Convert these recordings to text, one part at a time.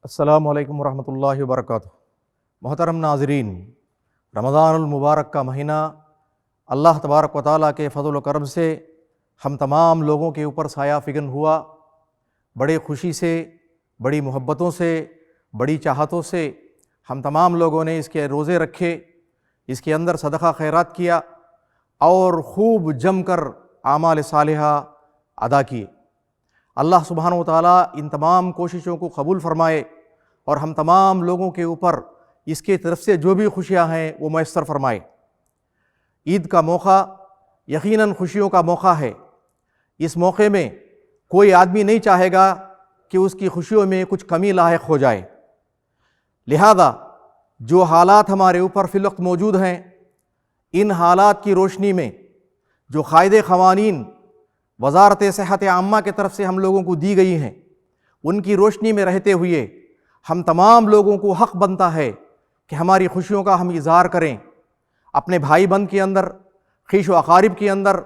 السلام علیکم ورحمۃ اللہ وبرکاتہ۔ محترم ناظرین، رمضان المبارک کا مہینہ اللہ تبارک و تعالیٰ کے فضل و کرم سے ہم تمام لوگوں کے اوپر سایہ فگن ہوا۔ بڑے خوشی سے، بڑی محبتوں سے، بڑی چاہتوں سے ہم تمام لوگوں نے اس کے روزے رکھے، اس کے اندر صدقہ خیرات کیا اور خوب جم کر اعمال صالحہ ادا کیے۔ اللہ سبحانہ و تعالیٰ ان تمام کوششوں کو قبول فرمائے اور ہم تمام لوگوں کے اوپر اس کے طرف سے جو بھی خوشیاں ہیں وہ میسر فرمائے۔ عید کا موقع یقیناً خوشیوں کا موقع ہے۔ اس موقع میں کوئی آدمی نہیں چاہے گا کہ اس کی خوشیوں میں کچھ کمی لاحق ہو جائے، لہذا جو حالات ہمارے اوپر فی الوقت موجود ہیں، ان حالات کی روشنی میں جو قاعدے قوانین وزارت صحت عامہ کی طرف سے ہم لوگوں کو دی گئی ہیں، ان کی روشنی میں رہتے ہوئے ہم تمام لوگوں کو حق بنتا ہے کہ ہماری خوشیوں کا ہم اظہار کریں، اپنے بھائی بند کے اندر، خویش و اقارب کے اندر،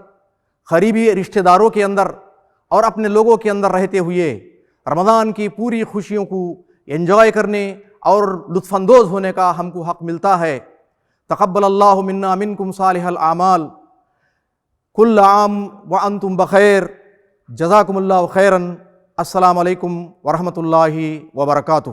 قریبی رشتہ داروں کے اندر اور اپنے لوگوں کے اندر رہتے ہوئے رمضان کی پوری خوشیوں کو انجوائے کرنے اور لطف اندوز ہونے کا ہم کو حق ملتا ہے۔ تقبل اللہ منا منکم صالح الاعمال، کل عام وانتم بخیر، جزاکم اللہ خیرا۔ السلام علیکم ورحمۃ اللہ وبرکاتہ۔